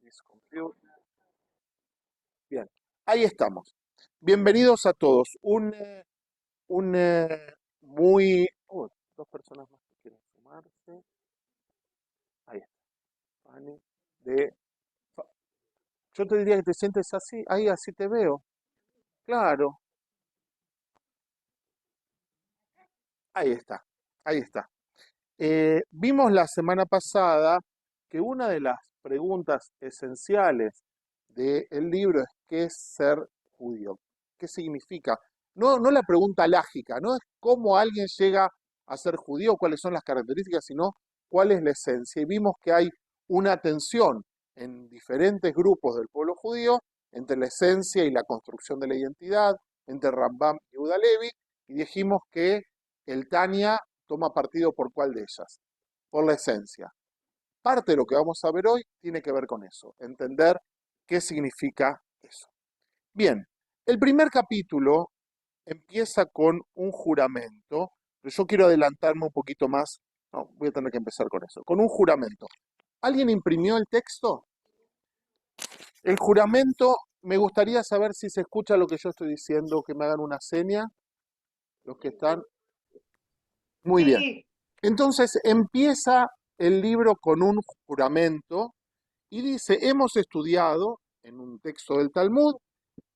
This computer. Bien, ahí estamos. Bienvenidos a todos. Muy... dos personas más que quieren sumarse. Ahí está. Fanny, de... Fa- Yo te diría que te sientes así. Ahí así te veo. Claro. Ahí está. Ahí está. Vimos la semana pasada que una de las preguntas esenciales del libro es ¿qué es ser judío? ¿Qué significa? No la pregunta lógica, no es cómo alguien llega a ser judío, cuáles son las características, sino cuál es la esencia. Y vimos que hay una tensión en diferentes grupos del pueblo judío entre la esencia y la construcción de la identidad, entre Rambam y Yehuda Levi, y dijimos que el Tania toma partido por cuál de ellas, por la esencia. Parte de lo que vamos a ver hoy tiene que ver con eso, entender qué significa eso. Bien, el primer capítulo empieza con un juramento, pero yo quiero adelantarme un poquito más, no, voy a tener que empezar con eso, con un juramento. ¿Alguien imprimió el texto? El juramento, me gustaría saber si se escucha lo que yo estoy diciendo, que me hagan una seña, los que están. Muy bien. Sí, Entonces empieza el libro con un juramento y dice, hemos estudiado en un texto del Talmud,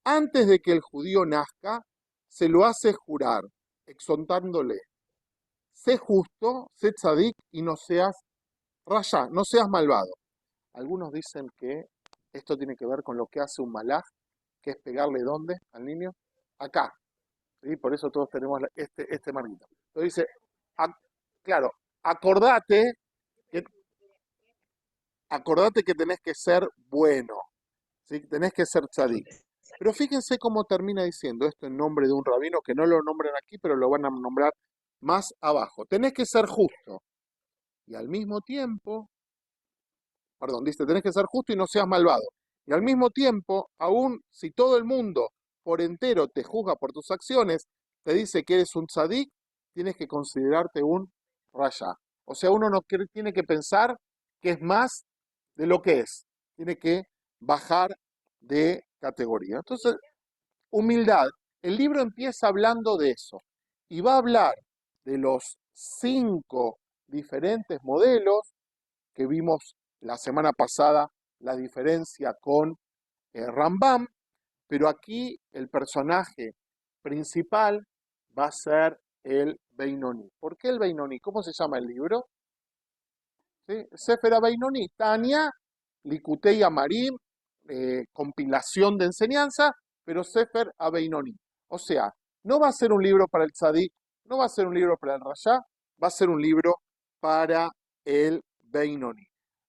antes de que el judío nazca, se lo hace jurar, exhortándole, sé justo, sé tzadik y no seas rayá, no seas malvado. Algunos dicen que esto tiene que ver con lo que hace un malaj, que es pegarle ¿dónde al niño? Acá. ¿Sí? Por eso todos tenemos este marquito. Entonces dice, "Ac- claro, acordate que acordate que tenés que ser bueno, ¿sí? Tenés que ser tzadik. Pero fíjense cómo termina diciendo esto en nombre de un rabino que no lo nombran aquí, pero lo van a nombrar más abajo. Tenés que ser justo. Y al mismo tiempo, perdón, dice, tenés que ser justo y no seas malvado. Y al mismo tiempo, aun si todo el mundo por entero te juzga por tus acciones, te dice que eres un tzadik, tienes que considerarte un rasha. O sea, uno no tiene que pensar que es más de lo que es. Tiene que bajar de categoría. Entonces, humildad. El libro empieza hablando de eso y va a hablar de los 5 diferentes modelos que vimos la semana pasada, la diferencia con Rambam, pero aquí el personaje principal va a ser el Beinoni. ¿Por qué el Beinoni? ¿Cómo se llama el libro? ¿Sí? Sefer Beinoni, Tania, Likutei Amarim, compilación de enseñanza, pero Sefer Beinoni. O sea, no va a ser un libro para el Tzadik, no va a ser un libro para el Rasha, va a ser un libro para el Beinoni.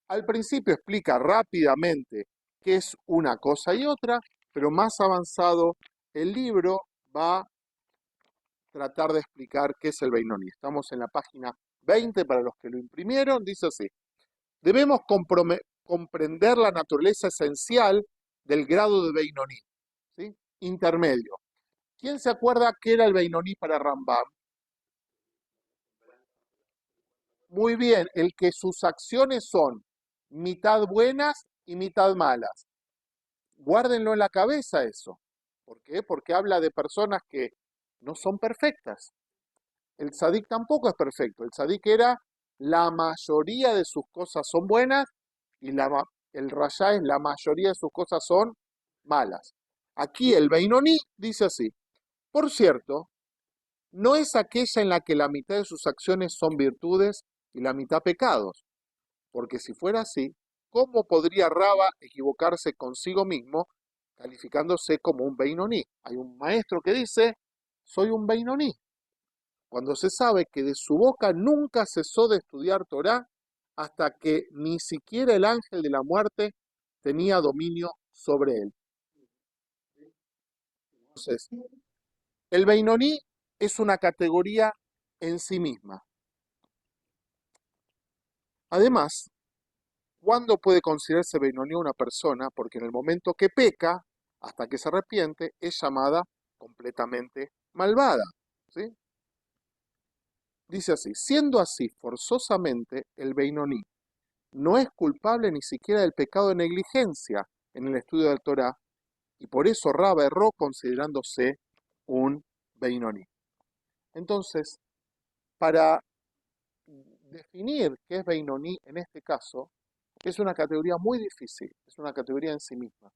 Al principio explica rápidamente qué es una cosa y otra, pero más avanzado el libro va a tratar de explicar qué es el Beinoni. Estamos en la página 20 para los que lo imprimieron, dice así. Debemos comprender la naturaleza esencial del grado de Beinoní, ¿sí? Intermedio. ¿Quién se acuerda qué era el Beinoní para Rambam? Muy bien, el que sus acciones son mitad buenas y mitad malas. Guárdenlo en la cabeza eso. ¿Por qué? Porque habla de personas que no son perfectas. El tzadik tampoco es perfecto. El tzadik era la mayoría de sus cosas son buenas y el rayá es la mayoría de sus cosas son malas. Aquí el Beinoní dice así. Por cierto, no es aquella en la que la mitad de sus acciones son virtudes y la mitad pecados, porque si fuera así, ¿cómo podría Raba equivocarse consigo mismo calificándose como un Beinoní? Hay un maestro que dice, soy un Beinoní, cuando se sabe que de su boca nunca cesó de estudiar Torá hasta que ni siquiera el ángel de la muerte tenía dominio sobre él. Entonces, el Beinoní es una categoría en sí misma. Además, ¿cuándo puede considerarse Beinoní una persona? Porque en el momento que peca, hasta que se arrepiente, es llamada completamente malvada. ¿Sí? Dice así, siendo así forzosamente el Beinoní no es culpable ni siquiera del pecado de negligencia en el estudio del Torá, y por eso Raba erró considerándose un Beinoní. Entonces, para definir qué es Beinoní en este caso, es una categoría muy difícil, es una categoría en sí misma.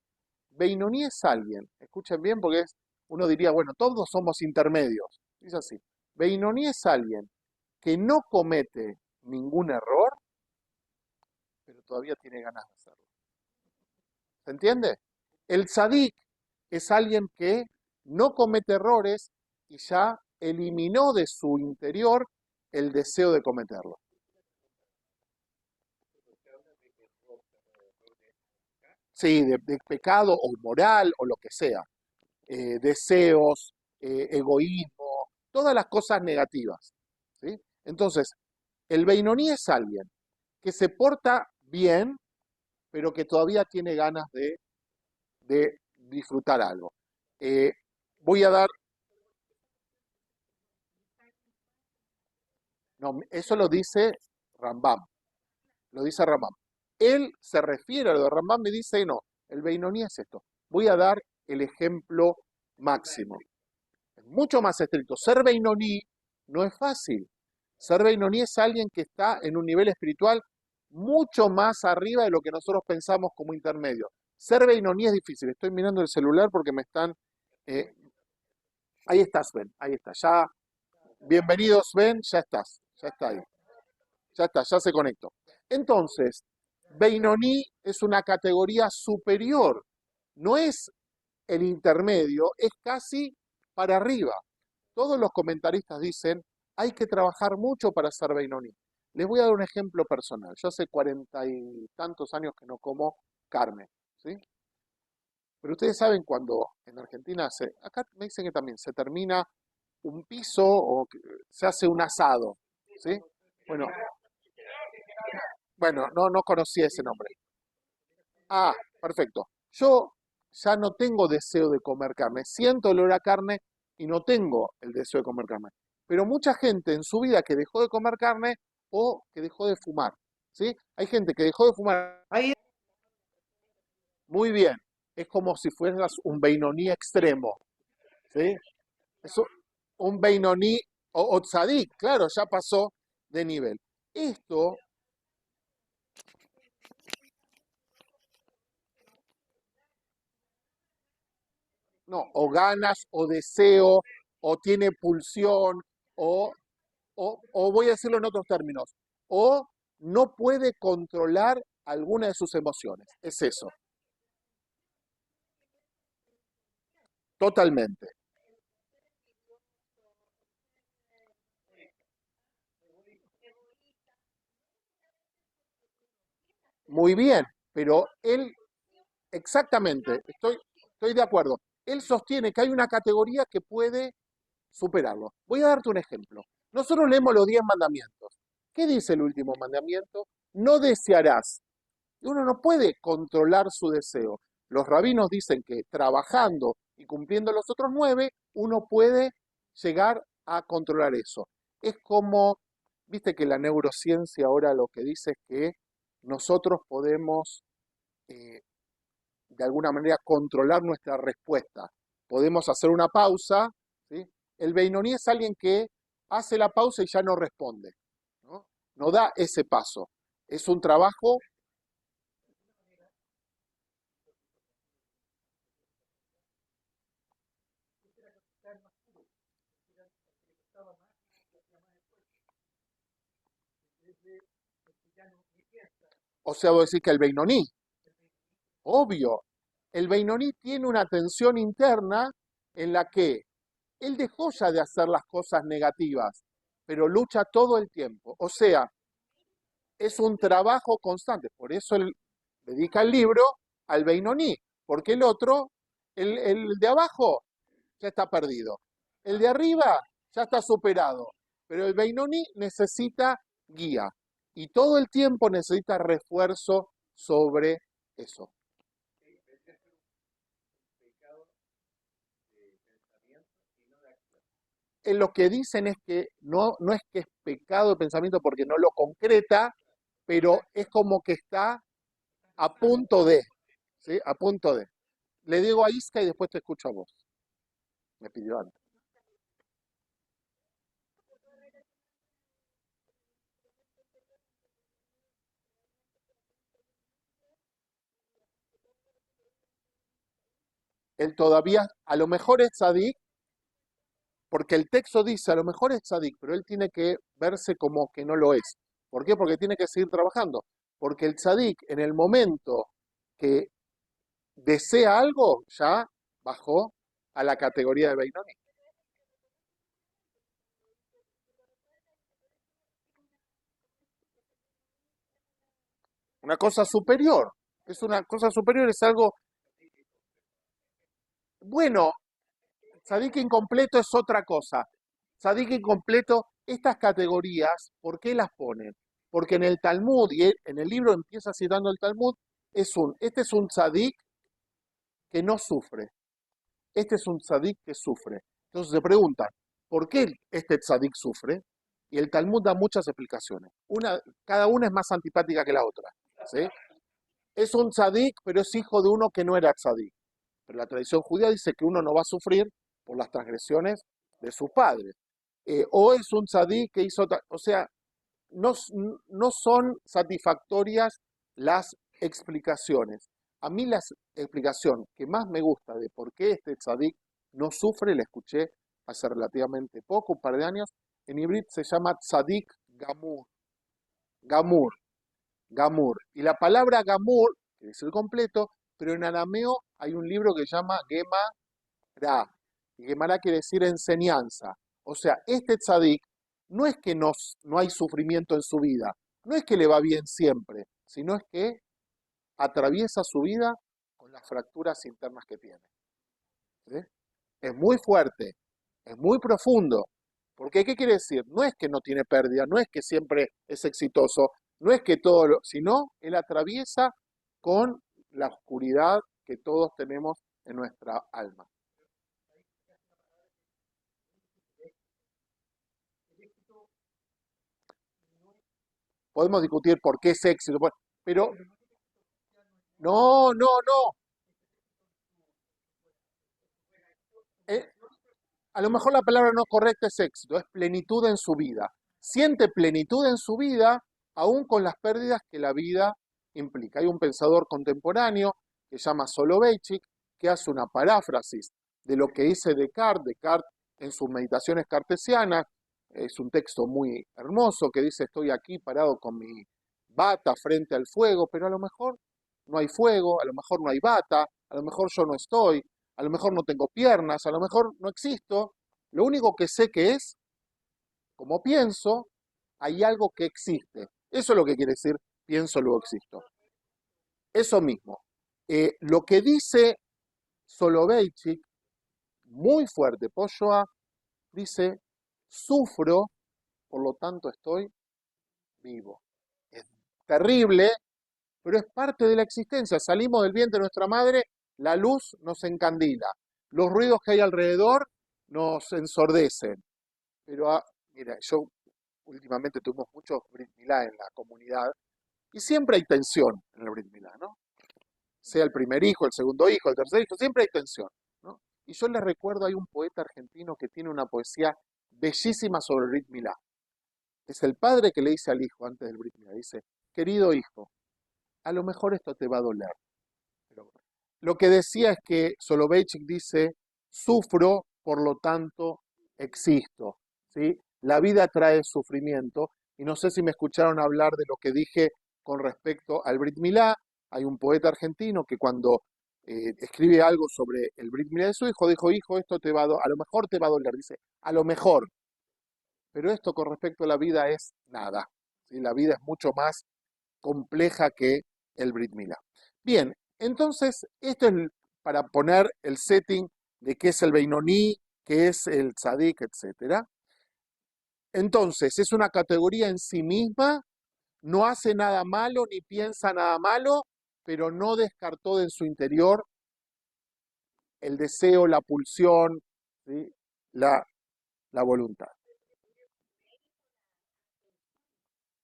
Beinoní es alguien, escuchen bien porque uno diría, bueno, todos somos intermedios. Es así. Beinoní es alguien que no comete ningún error, pero todavía tiene ganas de hacerlo. ¿Se entiende? El tzadik es alguien que no comete errores y ya eliminó de su interior el deseo de cometerlo. Sí, de pecado o moral o lo que sea. Deseos, egoísmo, todas las cosas negativas. ¿Sí? Entonces, el Beinoní es alguien que se porta bien, pero que todavía tiene ganas de disfrutar algo. Eh, voy a dar, no, eso lo dice Rambam, lo dice Rambam. Él se refiere a lo de Rambam y dice, no, el Beinoní es esto. Voy a dar el ejemplo máximo. Es mucho más estricto. Ser Beinoní no es fácil. Ser Beinoní es alguien que está en un nivel espiritual mucho más arriba de lo que nosotros pensamos como intermedio. Ser Beinoní es difícil. Estoy mirando el celular porque me están... eh, ahí estás, Ben, ahí está. Ya, bienvenidos, Ben, ya estás. Ya está ahí. Ya está, ya se conectó. Entonces, Beinoní es una categoría superior. No es el intermedio, es casi para arriba. Todos los comentaristas dicen, hay que trabajar mucho para ser Beinoní. Les voy a dar un ejemplo personal. Yo hace 40 y tantos años que no como carne, ¿sí? Pero ustedes saben cuando en Argentina acá me dicen que también se termina un piso o se hace un asado, ¿sí? Bueno, bueno, no conocí ese nombre. Ah, perfecto. Yo ya no tengo deseo de comer carne. Siento el olor a carne y no tengo el deseo de comer carne. Pero mucha gente en su vida que dejó de comer carne o que dejó de fumar. ¿Sí? Hay gente que dejó de fumar. Muy bien. Es como si fueras un Beinoní extremo. ¿Sí? Es un Beinoní o tzadik. Claro, ya pasó de nivel. Esto, no, o ganas, o deseo, o tiene pulsión, o o voy a decirlo en otros términos, o no puede controlar alguna de sus emociones. Es eso, totalmente. Muy bien, pero él, exactamente, estoy de acuerdo. Él sostiene que hay una categoría que puede superarlo. Voy a darte un ejemplo. Nosotros leemos los 10 mandamientos. ¿Qué dice el último mandamiento? No desearás. Y uno no puede controlar su deseo. Los rabinos dicen que trabajando y cumpliendo los otros 9, uno puede llegar a controlar eso. Es como, viste que la neurociencia ahora lo que dice es que nosotros podemos eh, de alguna manera controlar nuestra respuesta. Podemos hacer una pausa, ¿sí? El Beinoní es alguien que hace la pausa y ya no responde, ¿no? No da ese paso. Es un trabajo. O sea, voy a decir que el Beinoní, obvio, el Beinoní tiene una tensión interna en la que él dejó ya de hacer las cosas negativas, pero lucha todo el tiempo. O sea, es un trabajo constante. Por eso él dedica el libro al Beinoní, porque el otro, el de abajo, ya está perdido. El de arriba ya está superado. Pero el Beinoní necesita guía y todo el tiempo necesita refuerzo sobre eso. Lo que dicen es que no es que es pecado de pensamiento porque no lo concreta, pero es como que está a punto de, ¿sí? A punto de. Le digo a Isca y después te escucho a vos. Me pidió antes. Él todavía, a lo mejor es tzadik, porque el texto dice, a lo mejor es tzadik, pero él tiene que verse como que no lo es. ¿Por qué? Porque tiene que seguir trabajando. Porque el tzadik, en el momento que desea algo, ya bajó a la categoría de Beinoni. Una cosa superior. Es una cosa superior, es algo, bueno, tzadik incompleto es otra cosa. Tzadik incompleto, estas categorías, ¿por qué las ponen? Porque en el Talmud, y en el libro empieza citando el Talmud, este es un tzadik que no sufre. Este es un tzadik que sufre. Entonces se preguntan, ¿por qué este tzadik sufre? Y el Talmud da muchas explicaciones. Cada una es más antipática que la otra. ¿Sí? Es un tzadik, pero es hijo de uno que no era tzadik. Pero la tradición judía dice que uno no va a sufrir por las transgresiones de sus padres. O es un tzadik que hizo, o sea, no, no son satisfactorias las explicaciones. A mí la explicación que más me gusta de por qué este tzadik no sufre, la escuché hace relativamente poco, un par de años, en hibrid se llama tzadik gamur. Gamur, gamur. Y la palabra gamur, que es el completo, pero en arameo hay un libro que se llama Gemara. Y Gemara quiere decir enseñanza. O sea, este tzadik no es que no hay sufrimiento en su vida, no es que le va bien siempre, sino es que atraviesa su vida con las fracturas internas que tiene. ¿Sí? Es muy fuerte, es muy profundo. Porque, ¿qué quiere decir? No es que no tiene pérdida, no es que siempre es exitoso, no es que todo lo, sino él atraviesa con la oscuridad que todos tenemos en nuestra alma. Podemos discutir por qué es éxito, pero no, no, no. Eh, a lo mejor la palabra no correcta es éxito, es plenitud en su vida. Siente plenitud en su vida, aún con las pérdidas que la vida implica. Hay un pensador contemporáneo que se llama Soloveitchik, que hace una paráfrasis de lo que dice Descartes. Descartes en sus meditaciones cartesianas, es un texto muy hermoso que dice: estoy aquí parado con mi bata frente al fuego, pero a lo mejor no hay fuego, a lo mejor no hay bata, a lo mejor yo no estoy, a lo mejor no tengo piernas, a lo mejor no existo. Lo único que sé que es, como pienso, hay algo que existe. Eso es lo que quiere decir pienso, luego existo. Eso mismo. Lo que dice Soloveitchik, muy fuerte, Poshoa, dice, sufro, por lo tanto estoy vivo. Es terrible, pero es parte de la existencia. Salimos del vientre de nuestra madre, la luz nos encandila. Los ruidos que hay alrededor nos ensordecen. Pero, mira, yo últimamente tuvimos muchos Brit Milá en la comunidad y siempre hay tensión en el Brit Milá, ¿no? Sea el primer hijo, el segundo hijo, el tercer hijo, siempre hay tensión, ¿no? Y yo les recuerdo, hay un poeta argentino que tiene una poesía bellísima sobre el Brit Milá. Es el padre que le dice al hijo antes del Brit Milá, dice: querido hijo, a lo mejor esto te va a doler. Pero lo que decía es que Soloveitchik dice, sufro, por lo tanto existo. ¿Sí? La vida trae sufrimiento, y no sé si me escucharon hablar de lo que dije con respecto al Brit Milá. Hay un poeta argentino que cuando escribe algo sobre el Brit Milá de su hijo, dijo: hijo, esto te va a lo mejor te va a doler, dice, a lo mejor, pero esto con respecto a la vida es nada. ¿Sí? La vida es mucho más compleja que el Brit Milá. Bien, entonces esto es para poner el setting de qué es el Beinoní, qué es el Tzadik, etc. Entonces, es una categoría en sí misma, no hace nada malo ni piensa nada malo, pero no descartó de su interior el deseo, la pulsión, ¿sí? la, la voluntad.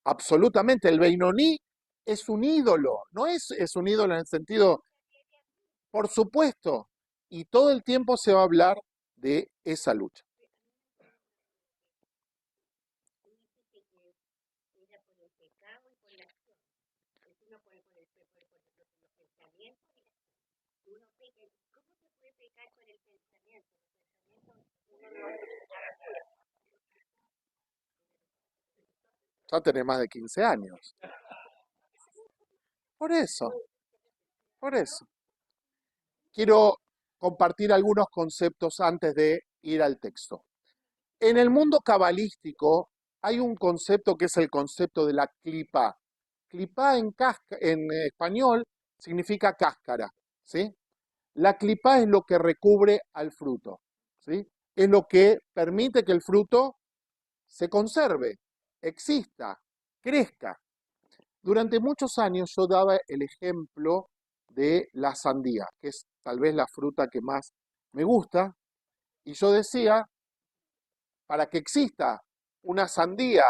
Absolutamente, el Beinoní es un ídolo, no es un ídolo en el sentido, por supuesto, y todo el tiempo se va a hablar de esa lucha. Ya tenés más de 15 años. Por eso, por eso. Quiero compartir algunos conceptos antes de ir al texto. En el mundo cabalístico hay un concepto que es el concepto de la clipa. Clipá en español significa cáscara, ¿sí? La clipá es lo que recubre al fruto, ¿sí? Es lo que permite que el fruto se conserve, exista, crezca. Durante muchos años yo daba el ejemplo de la sandía, que es tal vez la fruta que más me gusta, y yo decía, para que exista una sandía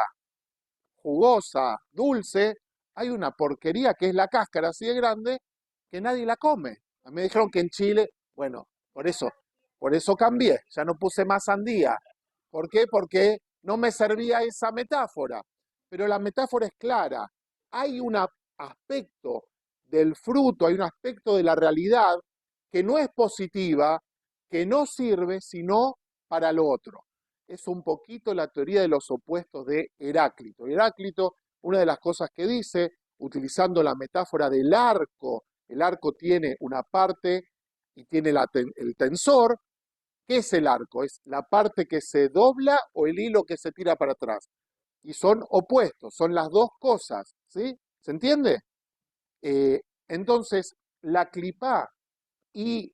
jugosa, dulce, hay una porquería que es la cáscara así de grande que nadie la come. Me dijeron que en Chile, bueno, por eso cambié, ya no puse más sandía. ¿Por qué? Porque no me servía esa metáfora. Pero la metáfora es clara. Hay un aspecto del fruto, hay un aspecto de la realidad que no es positiva, que no sirve sino para lo otro. Es un poquito la teoría de los opuestos de Heráclito. Heráclito, una de las cosas que dice, utilizando la metáfora del arco, el arco tiene una parte y tiene el tensor. ¿Qué es el arco? Es la parte que se dobla o el hilo que se tira para atrás. Y son opuestos, son las dos cosas, ¿sí? ¿Se entiende? Entonces, la clipá y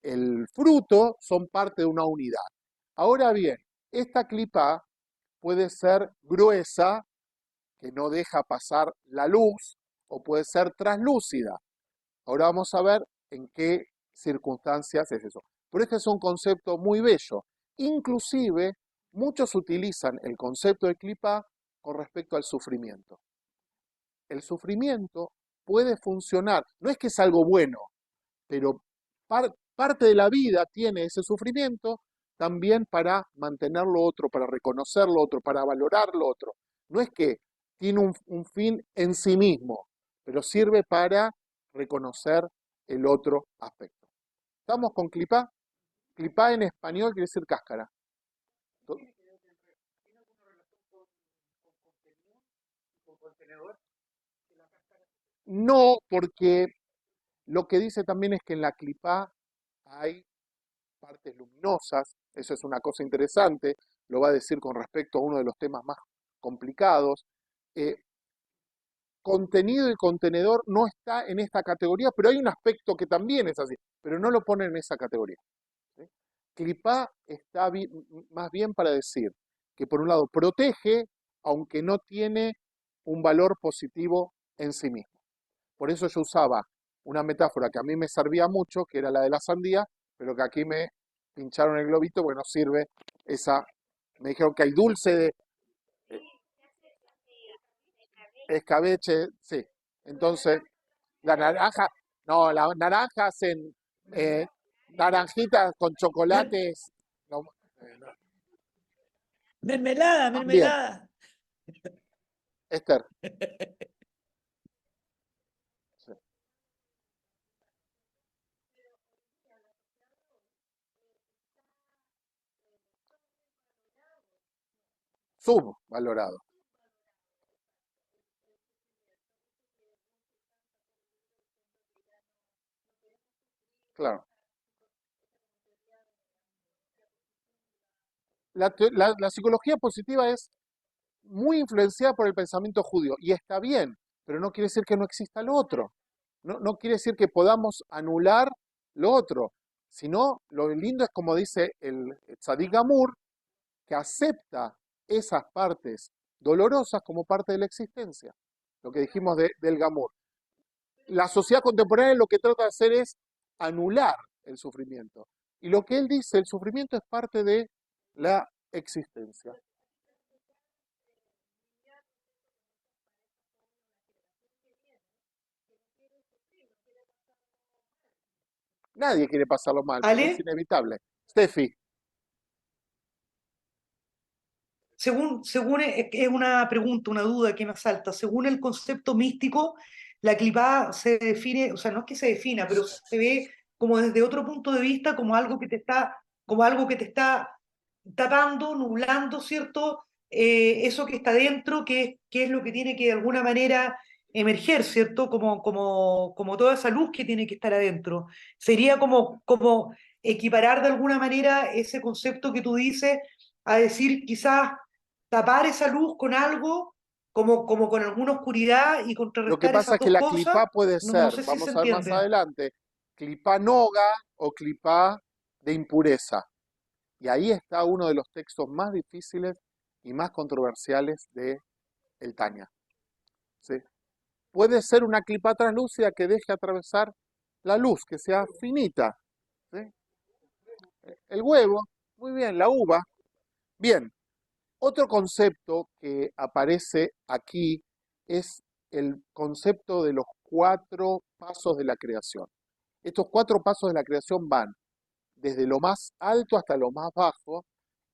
el fruto son parte de una unidad. Ahora bien, esta clipá puede ser gruesa, que no deja pasar la luz, o puede ser translúcida. Ahora vamos a ver en qué circunstancias es eso. Pero este es un concepto muy bello. Inclusive, muchos utilizan el concepto de clipá con respecto al sufrimiento. El sufrimiento puede funcionar, no es que es algo bueno, pero parte de la vida tiene ese sufrimiento también para mantener lo otro, para reconocer lo otro, para valorar lo otro. No es que tiene un fin en sí mismo, pero sirve para reconocer el otro aspecto. ¿Estamos con clipá? Clipá en español quiere decir cáscara. No, porque lo que dice también es que en la clipá hay partes luminosas, eso es una cosa interesante, lo va a decir con respecto a uno de los temas más complicados. Eh, Contenido y contenedor no está en esta categoría, pero hay un aspecto que también es así, pero no lo pone en esa categoría. ¿Sí? Clipá está más bien para decir que por un lado protege, aunque no tiene un valor positivo en sí mismo. Por eso yo usaba una metáfora que a mí me servía mucho, que era la de la sandía, pero que aquí me pincharon el globito, bueno, sirve esa. Me dijeron que hay dulce de escabeche, sí. Entonces, la naranja, no, la naranja hacen eh, naranjitas con chocolates. No, no. Mermelada, Bien, mermelada. Esther. Sí. Subvalorado, claro. La psicología positiva es muy influenciada por el pensamiento judío y está bien, pero no quiere decir que no exista lo otro. No, no quiere decir que podamos anular lo otro, sino lo lindo es como dice el Tzadik Gamur, que acepta esas partes dolorosas como parte de la existencia. Lo que dijimos del Gamur. La sociedad contemporánea lo que trata de hacer es anular el sufrimiento. Y lo que él dice, el sufrimiento es parte de la existencia. Nadie quiere pasarlo mal, pero es ¿Ale? inevitable. Steffi, Según es una pregunta, una duda que me asalta, según el concepto místico, la clipada se define, o sea, no es que se defina, pero se ve como desde otro punto de vista, como algo que te está tapando, nublando, ¿cierto? Eso que está dentro, que es lo que tiene que de alguna manera emerger, ¿cierto? Como toda esa luz que tiene que estar adentro. Sería como equiparar de alguna manera ese concepto que tú dices a decir quizás tapar esa luz con algo, como con alguna oscuridad y lo que contrarrestar pasa esas es que dos la cosas, clipá puede no ser, sé si se vamos a ver más entiende. adelante, clipá noga o clipá de impureza. Y ahí está uno de los textos más difíciles y más controversiales de el Tanya. ¿Sí? Puede ser una clipá translúcida que deje atravesar la luz, que sea finita. ¿Sí? El huevo, muy bien, la uva. Bien, otro concepto que aparece aquí es el concepto de los 4 pasos de la creación. Estos 4 pasos de la creación van desde lo más alto hasta lo más bajo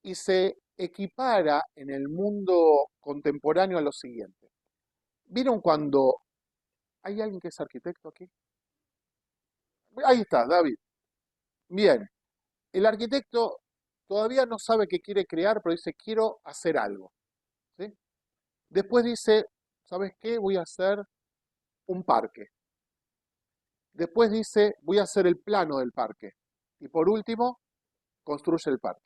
y se equipara en el mundo contemporáneo a lo siguiente. ¿Vieron cuando hay alguien que es arquitecto aquí? Ahí está, David. Bien, el arquitecto todavía no sabe qué quiere crear, pero dice, quiero hacer algo. ¿Sí? Después dice, ¿sabes qué? Voy a hacer un parque. Después dice, voy a hacer el plano del parque. Y por último, construye el parque.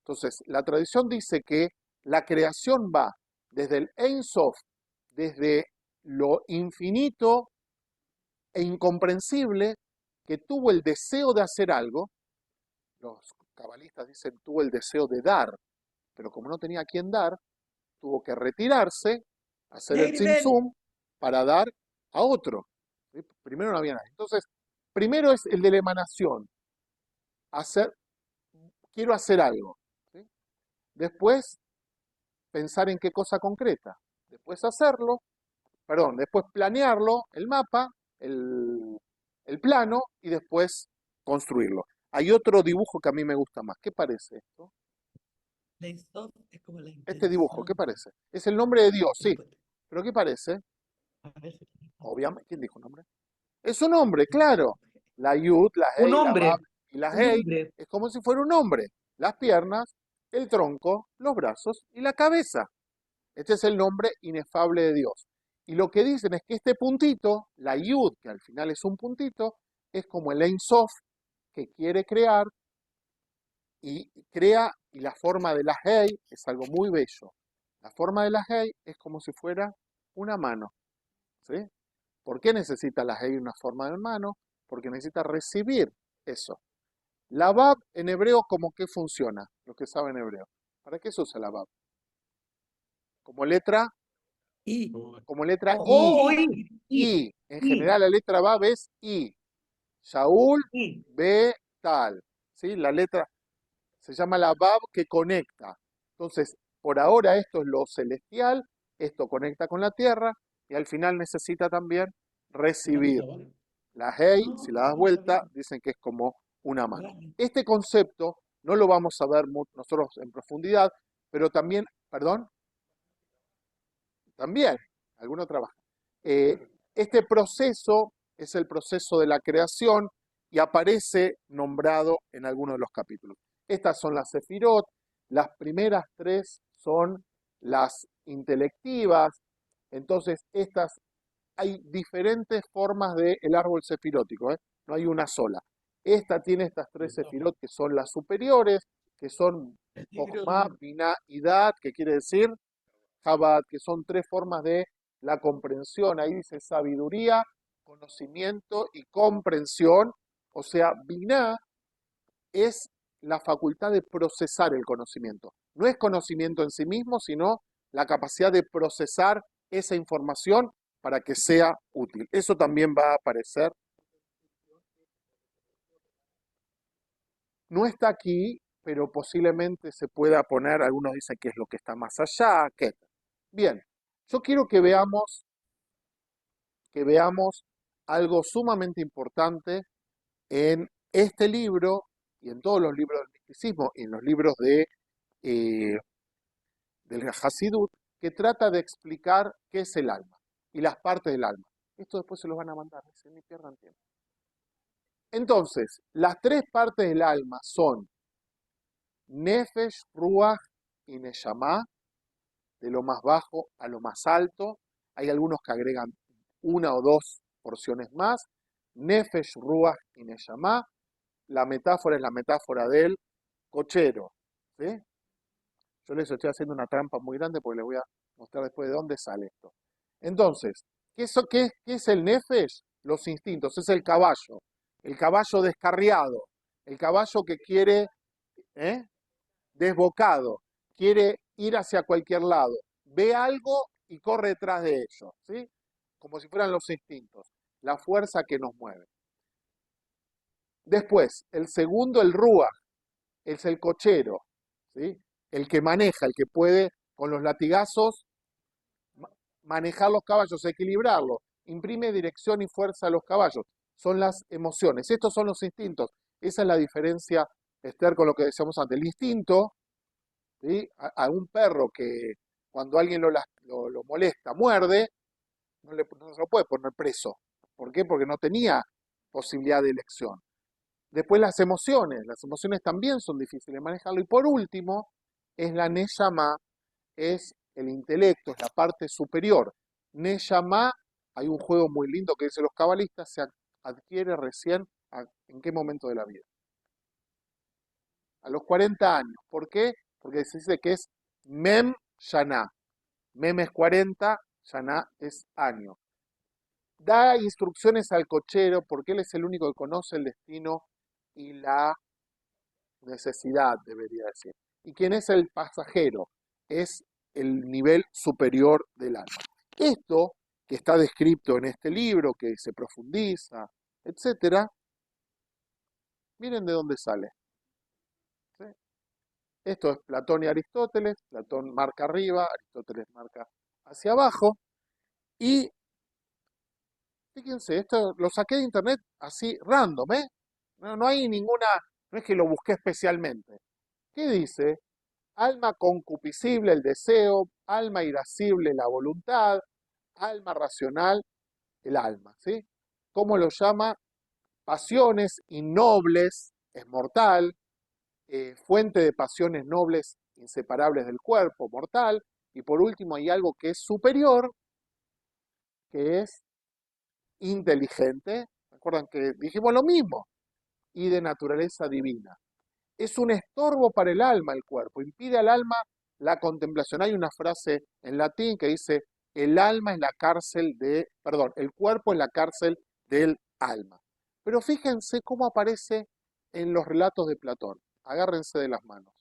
Entonces, la tradición dice que la creación va desde el Ein Sof, desde lo infinito e incomprensible, que tuvo el deseo de hacer algo. Los cabalistas dicen tuvo el deseo de dar, pero como no tenía a quién dar, tuvo que retirarse, hacer el Negribel. Tzimtzum para dar a otro. ¿Sí? Primero no había nadie. Entonces, primero es el de la emanación, hacer, quiero hacer algo. ¿Sí? Después, pensar en qué cosa concreta. Después hacerlo, perdón, después planearlo, el mapa, el, el plano, y después construirlo. Hay otro dibujo que a mí me gusta más. ¿Qué parece esto? La insomnio es como la Este dibujo, ¿qué intención. parece? Es el nombre de Dios, El sí. ¿Pero qué parece? a ver, Obviamente, ¿quién dijo nombre? Es un hombre, claro. La Yud, la un Hei, la Bab hombre, y la un Hei hombre. es como si fuera un hombre. Las piernas, el tronco, los brazos y la cabeza. Este es el nombre inefable de Dios. Y lo que dicen es que este puntito, la Yud, que al final es un puntito, es como el Ein Sof que quiere crear y crea, y la forma de la Hei es algo muy bello. La forma de la Hei es como si fuera una mano. ¿Sí? ¿Por qué necesita la Hei una forma de mano? Porque necesita recibir eso. La Bab en hebreo, ¿cómo que funciona? Los que saben hebreo. ¿Para qué se usa la Bab? Como letra, Y, como letra I. hoy, I. En y, general la letra Bab es I. Shaul, y. B, tal. ¿Sí? La letra se llama la Bab que conecta. Entonces, por ahora esto es lo celestial, esto conecta con la tierra y al final necesita también recibir. La Hey, si la das vuelta, dicen que es como una mano. Este concepto no lo vamos a ver nosotros en profundidad, pero también, perdón, también, alguno trabaja. Este proceso es el proceso de la creación y aparece nombrado en algunos de los capítulos. Estas son las sefirot, las primeras 3 son las intelectivas, entonces estas hay diferentes formas del árbol sefirótico, ¿eh? No hay una sola. Esta tiene estas 3 sefirot que son las superiores, que son Jochma, Binah y Dat, que quiere decir Chabad, que son 3 formas de la comprensión. Ahí dice sabiduría, conocimiento y comprensión. O sea, Binah es la facultad de procesar el conocimiento. No es conocimiento en sí mismo, sino la capacidad de procesar esa información para que sea útil. Eso también va a aparecer. No está aquí, pero posiblemente se pueda poner, algunos dicen que es lo que está más allá, Bien, yo quiero que veamos algo sumamente importante en este libro y en todos los libros del misticismo y en los libros eh, del Hasidut, que trata de explicar qué es el alma y las partes del alma. Esto después se los van a mandar, ni pierdan tiempo. Entonces, las tres partes del alma son Nefesh, Ruach y Neshama, de lo más bajo a lo más alto. Hay algunos que agregan una o dos porciones más. Nefesh, Ruach y Neshama. La metáfora es la metáfora del cochero. ¿Sí? Yo les estoy haciendo una trampa muy grande porque les voy a mostrar después de dónde sale esto. Entonces, ¿qué es el Nefesh? Los instintos, es el caballo descarriado, el caballo que quiere, ¿eh? Desbocado, quiere ir hacia cualquier lado, ve algo y corre detrás de ello, ¿sí? Como si fueran los instintos, la fuerza que nos mueve. Después, el segundo, el Ruach, es el cochero, ¿sí? El que maneja, el que puede con los latigazos manejar los caballos, equilibrarlos, imprime dirección y fuerza a los caballos. Son las emociones, estos son los instintos. Esa es la diferencia, Esther, con lo que decíamos antes. El instinto, ¿sí? A un perro que cuando alguien lo molesta, muerde, no se lo puede poner preso. ¿Por qué? Porque no tenía posibilidad de elección. Después las emociones también son difíciles de manejarlo. Y por último, es la Neshama, es el intelecto, es la parte superior. Neshama, hay un juego muy lindo que dicen los cabalistas, se adquiere recién en qué momento de la vida. A los 40 años. ¿Por qué? Porque se dice que es Mem Shana. Mem es 40, Shana es año. Da instrucciones al cochero porque él es el único que conoce el destino y la necesidad, debería decir. ¿Y quién es el pasajero? Es el nivel superior del alma. Esto que está descrito en este libro, que se profundiza, etcétera, miren de dónde sale. ¿Sí? Esto es Platón y Aristóteles. Platón marca arriba, Aristóteles marca hacia abajo. Y fíjense, esto lo saqué de internet así random, ¿eh? No hay ninguna, no es que lo busqué especialmente. ¿Qué dice? Alma concupiscible, el deseo, alma irascible, la voluntad, alma racional, el alma, ¿sí? ¿Cómo lo llama? Pasiones innobles, es mortal, fuente de pasiones nobles inseparables del cuerpo, mortal, y por último hay algo que es superior, que es inteligente, ¿recuerdan que dijimos lo mismo? Y de naturaleza divina. Es un estorbo para el alma el cuerpo, impide al alma la contemplación. Hay una frase en latín que dice, el alma es la cárcel el cuerpo es la cárcel del alma. Pero fíjense cómo aparece en los relatos de Platón. Agárrense de las manos.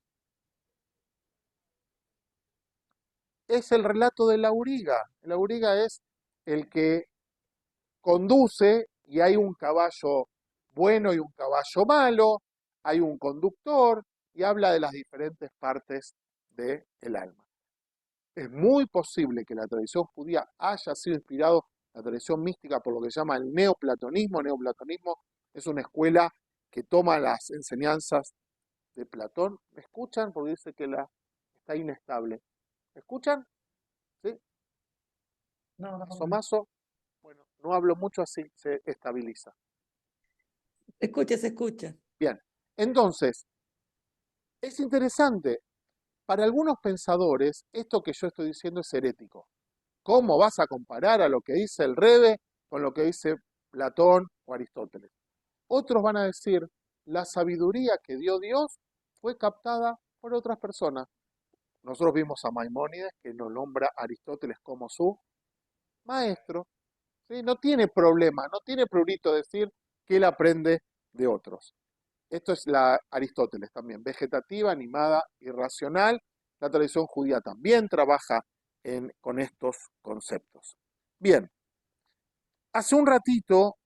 Es el relato del auriga. El auriga es el que conduce y hay un caballo bueno y un caballo malo, hay un conductor y habla de las diferentes partes del alma. Es muy posible que la tradición judía haya sido inspirado, la tradición mística, por lo que se llama el neoplatonismo. Neoplatonismo es una escuela que toma las enseñanzas de Platón. ¿Me escuchan? Porque dice que está inestable. ¿Me escuchan? ¿Sí? No, no, no. Somazo. Bueno, no hablo mucho, así se estabiliza. Se escucha, se escucha. Bien, entonces, es interesante. Para algunos pensadores, esto que yo estoy diciendo es herético. ¿Cómo vas a comparar a lo que dice el Rebe con lo que dice Platón o Aristóteles? Otros van a decir, la sabiduría que dio Dios fue captada por otras personas. Nosotros vimos a Maimónides, que lo nombra Aristóteles como su maestro. ¿Sí? No tiene problema, no tiene prurito decir que él aprende de otros. Esto es la Aristóteles también, vegetativa, animada, irracional. La tradición judía también trabaja con estos conceptos. Bien, hace un ratito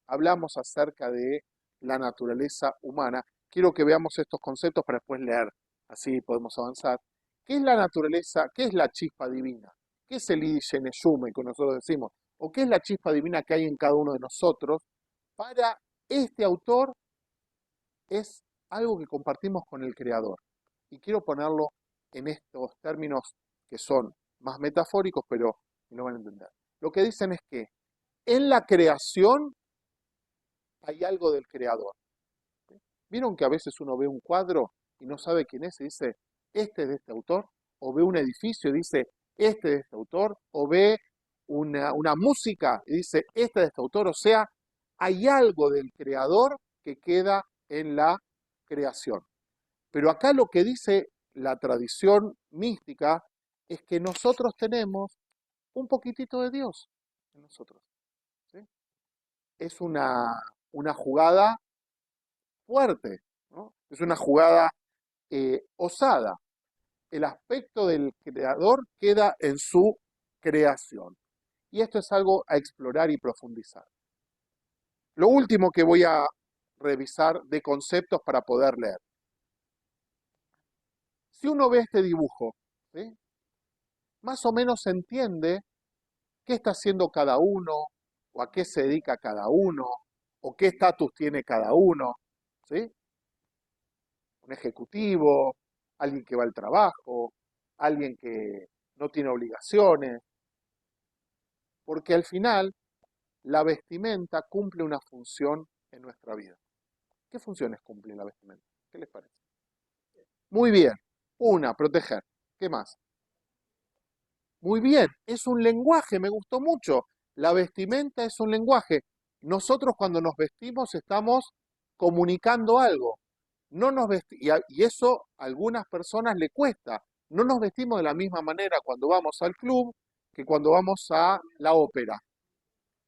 hablamos acerca de la naturaleza humana. Quiero que veamos estos conceptos para después leer, así podemos avanzar. ¿Qué es la naturaleza? ¿Qué es la chispa divina? ¿Qué es el Idisheneyume que nosotros decimos? o qué es la chispa divina que hay en cada uno de nosotros, para este autor es algo que compartimos con el Creador. Y quiero ponerlo en estos términos que son más metafóricos, pero lo van a entender. Lo que dicen es que en la creación hay algo del Creador. ¿Vieron que a veces uno ve un cuadro y no sabe quién es y dice, este es de este autor? O ve un edificio y dice, este es de este autor. O ve una música y dice, este es de este autor. O sea, hay algo del Creador que queda en la creación. Pero acá lo que dice la tradición mística es que nosotros tenemos un poquitito de Dios en nosotros. ¿Sí? Es una jugada fuerte, ¿no? Es una jugada osada. El aspecto del creador queda en su creación. Y esto es algo a explorar y profundizar. Lo último que voy a revisar de conceptos para poder leer. Si uno ve este dibujo, ¿sí? Más o menos se entiende qué está haciendo cada uno, o a qué se dedica cada uno, o qué estatus tiene cada uno, ¿sí? Un ejecutivo, alguien que va al trabajo, alguien que no tiene obligaciones, porque al final la vestimenta cumple una función en nuestra vida. ¿Qué funciones cumple la vestimenta? ¿Qué les parece? Muy bien. Una, proteger. ¿Qué más? Muy bien, es un lenguaje, me gustó mucho. La vestimenta es un lenguaje. Nosotros cuando nos vestimos estamos comunicando algo. No nos y eso a algunas personas le cuesta. No nos vestimos de la misma manera cuando vamos al club que cuando vamos a la ópera.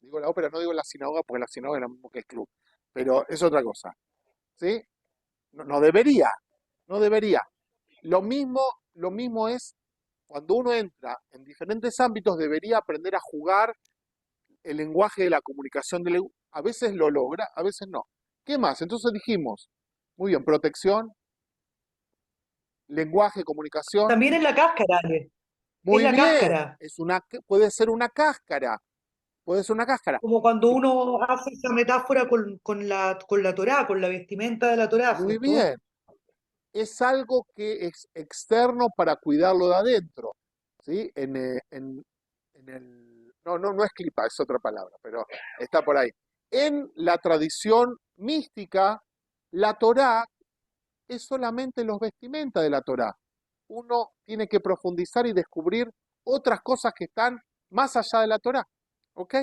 Digo la ópera, no digo la sinagoga porque la sinagoga es lo mismo que el club, pero es otra cosa. ¿Sí? No, no debería, no debería. Lo mismo es cuando uno entra en diferentes ámbitos, debería aprender a jugar el lenguaje de la comunicación. A veces lo logra, a veces no. ¿Qué más? Entonces dijimos, muy bien, protección, lenguaje, comunicación. También es la cáscara, Ale. Es Muy la bien, cáscara. puede ser una cáscara, puede ser una cáscara. Como cuando uno hace esa metáfora con la Torá, con la vestimenta de la Torá, Muy ¿cierto? bien, es algo que es externo para cuidarlo de adentro, ¿sí? No es clipa, es otra palabra, pero está por ahí. En la tradición mística, la Torá es solamente los vestimentas de la Torá. Uno tiene que profundizar y descubrir otras cosas que están más allá de la Torá, ¿ok?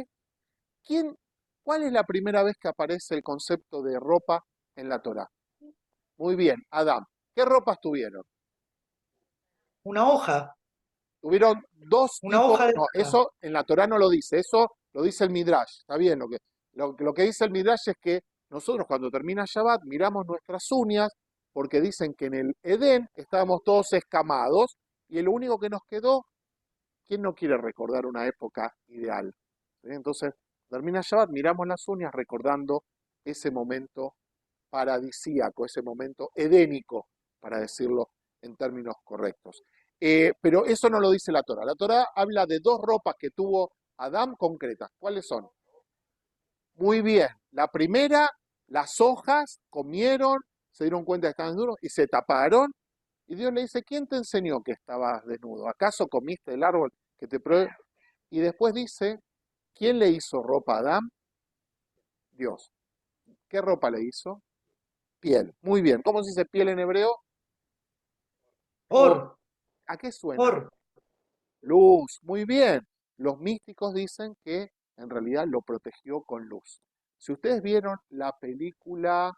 ¿Quién, ¿Cuál es la primera vez que aparece el concepto de ropa en la Torá? Muy bien, Adán. ¿Qué ropas tuvieron? Una hoja, Tuvieron dos una tipos, hoja de no, paja. eso en la Torá no lo dice, eso lo dice el Midrash, está bien, lo que dice el Midrash es que nosotros cuando termina Shabbat miramos nuestras uñas, porque dicen que en el Edén estábamos todos escamados, y lo único que nos quedó, ¿quién no quiere recordar una época ideal? ¿Sí? Entonces, termina Shabbat, miramos las uñas recordando ese momento paradisíaco, ese momento edénico, para decirlo en términos correctos. Pero eso no lo dice la Torá. La Torá habla de dos ropas que tuvo Adán concretas. ¿Cuáles son? Muy bien. La primera, las hojas comieron, se dieron cuenta que estaban duros y se taparon. Y Dios le dice, ¿quién te enseñó que estabas desnudo? ¿Acaso comiste el árbol que te prohíbe? Y después dice, ¿quién le hizo ropa a Adán? Dios. ¿Qué ropa le hizo? Piel. Muy bien. ¿Cómo se dice piel en hebreo? Or. Or, ¿A qué suena? or. Luz. Muy bien. Los místicos dicen que en realidad lo protegió con luz. Si ustedes vieron la película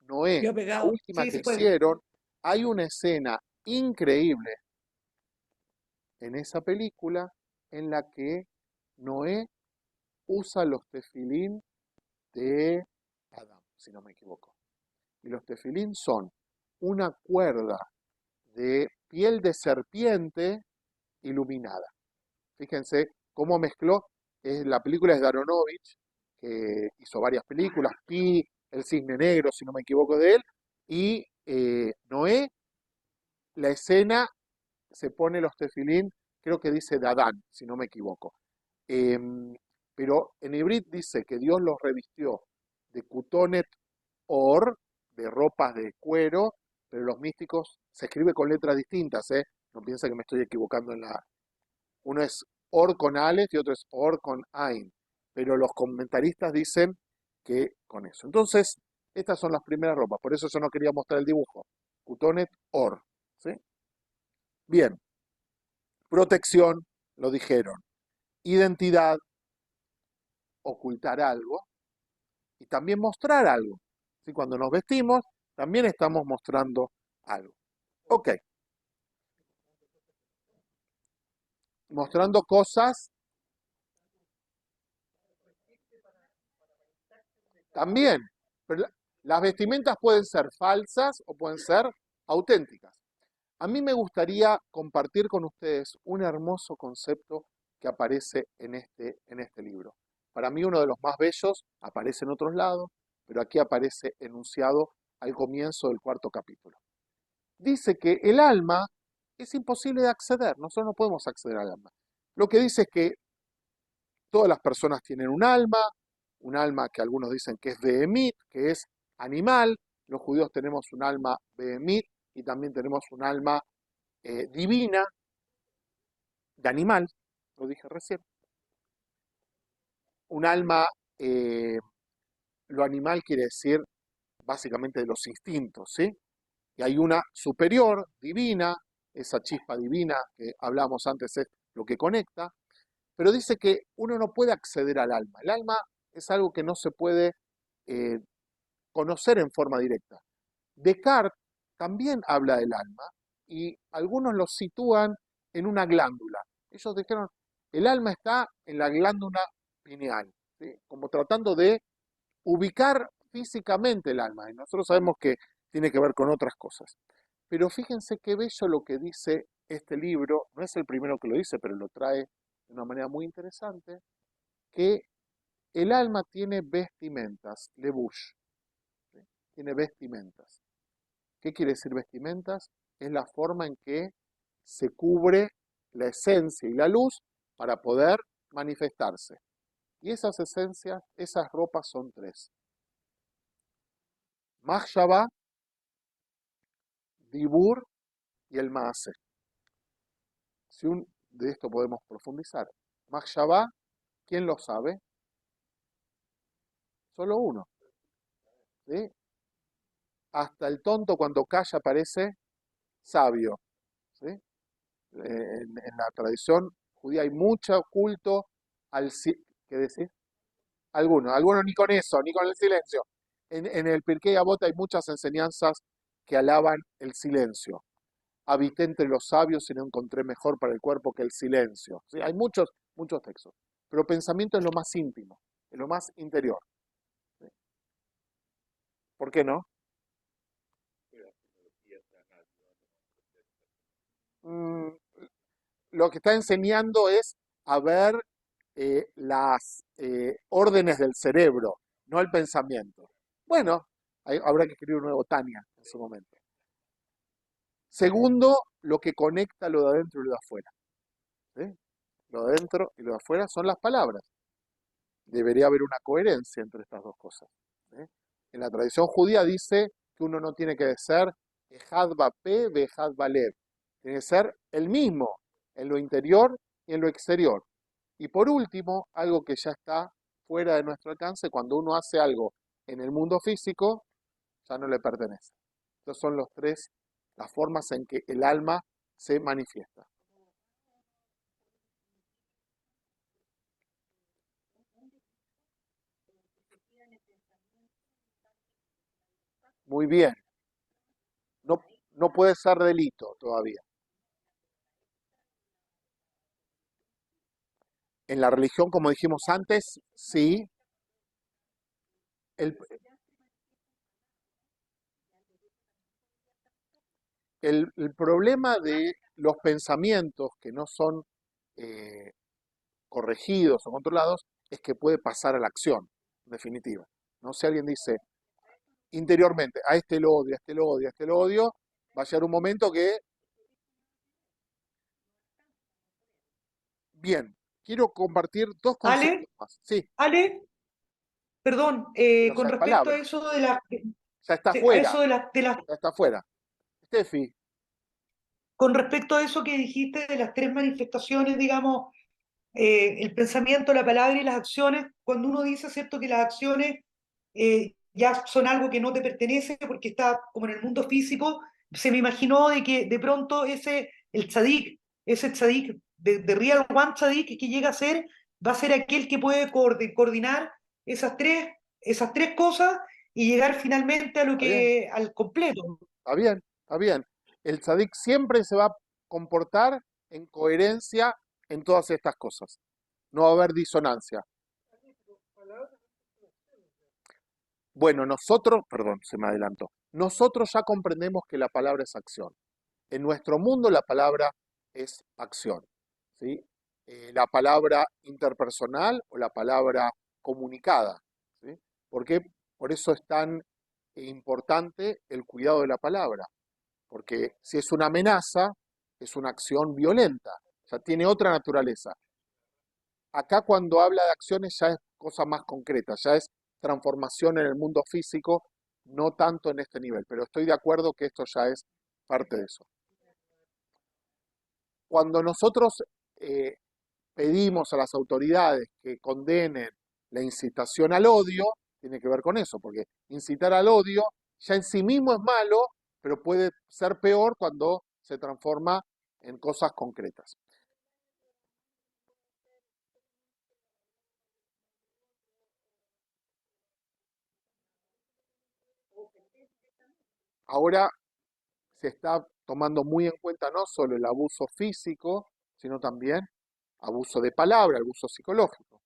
Noé, Yo la pegado. última Sí, que se puede. hicieron, hay una escena increíble en esa película en la que Noé usa los tefilín de Adán, si no me equivoco. Y los tefilín son una cuerda de piel de serpiente iluminada. Fíjense cómo mezcló. La película es de Aronofsky, que hizo varias películas, Pi, El Cisne Negro, si no me equivoco de él, y Noé, la escena se pone los tefilín, creo que dice de Adán, si no me equivoco. Em, En Ibrit dice que Dios los revistió de Kutonet Or, de ropas de cuero, pero los místicos se escribe con letras distintas, ¿eh? No piensa que me estoy equivocando en la... Uno es Or con Aleph y otro es Or con Ain, pero los comentaristas dicen que con eso. Entonces, estas son las primeras ropas, por eso yo no quería mostrar el dibujo. Kutonet Or, ¿sí? Bien, protección, lo dijeron. Identidad, ocultar algo y también mostrar algo. ¿Sí? Cuando nos vestimos, también estamos mostrando algo. Ok. Mostrando cosas también. Pero las vestimentas pueden ser falsas o pueden ser auténticas. A mí me gustaría compartir con ustedes un hermoso concepto que aparece en este libro. Para mí uno de los más bellos, aparece en otros lados, pero aquí aparece enunciado al comienzo del cuarto capítulo. Dice que el alma es imposible de acceder, nosotros no podemos acceder al alma. Lo que dice es que todas las personas tienen un alma que algunos dicen que es Behemit, que es animal. Los judíos tenemos un alma Behemit y también tenemos un alma divina, de animal, lo dije recién. Un alma, lo animal quiere decir básicamente de los instintos, ¿sí? Y hay una superior, divina, esa chispa divina que hablamos antes es lo que conecta, pero dice que uno no puede acceder al alma. El alma es algo que no se puede eh, conocer en forma directa. Descartes también habla del alma y algunos lo sitúan en una glándula. Ellos dijeron, el alma está en la glándula pineal, ¿sí? Como tratando de ubicar físicamente el alma. Y nosotros sabemos que tiene que ver con otras cosas. Pero fíjense qué bello lo que dice este libro, no es el primero que lo dice, pero lo trae de una manera muy interesante, que el alma tiene vestimentas, levush, ¿sí? Tiene vestimentas. ¿Qué quiere decir vestimentas? Es la forma en que se cubre la esencia y la luz para poder manifestarse. Y esas esencias, esas ropas son tres. Mahshava, Dibur y el Maase. De esto podemos profundizar. Mahshava, ¿quién lo sabe? Solo uno. ¿Sí? Hasta el tonto cuando calla parece sabio. ¿Sí? En la tradición judía hay mucho culto al... ¿Qué decir? Algunos ni con eso, ni con el silencio. En el Pirkei Avot hay muchas enseñanzas que alaban el silencio. Habité entre los sabios y no encontré mejor para el cuerpo que el silencio. ¿Sí? Hay muchos textos. Pero pensamiento es lo más íntimo, es lo más interior. ¿Sí? ¿Por qué no? Mm, lo que está enseñando es a ver las órdenes del cerebro, no el pensamiento. Bueno, habrá que escribir un nuevo Tania en su momento. Segundo, lo que conecta lo de adentro y lo de afuera. ¿Sí? Lo de adentro y lo de afuera son las palabras. Debería haber una coherencia entre estas dos cosas. ¿Sí? En la tradición judía dice que uno no tiene que ser Ejad Bapé, Bejad Balev. Tiene que ser el mismo en lo interior y en lo exterior. Y por último, algo que ya está fuera de nuestro alcance, cuando uno hace algo en el mundo físico, ya no le pertenece. Estas son las formas en que el alma se manifiesta. Muy bien. No, no puede ser delito todavía. En la religión, como dijimos antes, sí. El, el problema de los pensamientos que no son eh, corregidos o controlados es que puede pasar a la acción, en definitiva. ¿No? Si alguien dice interiormente, a este lo odio, a este lo odio, a este lo odio, va a llegar un momento que, bien, quiero compartir dos Ale, conceptos más. Sí, Ale, perdón, pero ya con es respecto a palabra. eso de las, Ya está a afuera. eso de las, Ya está afuera. Steffi, con respecto a eso que dijiste de las tres manifestaciones, digamos, el pensamiento, la palabra y las acciones, cuando uno dice, ¿cierto?, que las acciones ya son algo que no te pertenece porque está como en el mundo físico, se me imaginó de que de pronto ese tzadik, de Real One Tzadik que llega a ser, va a ser aquel que puede coordinar esas tres cosas y llegar finalmente a lo ¿está bien? al completo. Está bien, está bien. El tzadik siempre se va a comportar en coherencia en todas estas cosas. No va a haber disonancia. Bueno, nosotros, perdón, se me adelantó. Nosotros ya comprendemos que la palabra es acción. En nuestro mundo la palabra es acción, ¿sí? La palabra interpersonal o la palabra comunicada, ¿sí? Porque por eso es tan importante el cuidado de la palabra, porque si es una amenaza, es una acción violenta, o sea, tiene otra naturaleza. Acá cuando habla de acciones ya es cosa más concreta, ya es transformación en el mundo físico, no tanto en este nivel, pero estoy de acuerdo que esto ya es parte de eso. Cuando nosotros eh, pedimos a las autoridades que condenen la incitación al odio, tiene que ver con eso, porque incitar al odio ya en sí mismo es malo, pero puede ser peor cuando se transforma en cosas concretas. Ahora se está tomando muy en cuenta no solo el abuso físico, sino también abuso de palabra, abuso psicológico.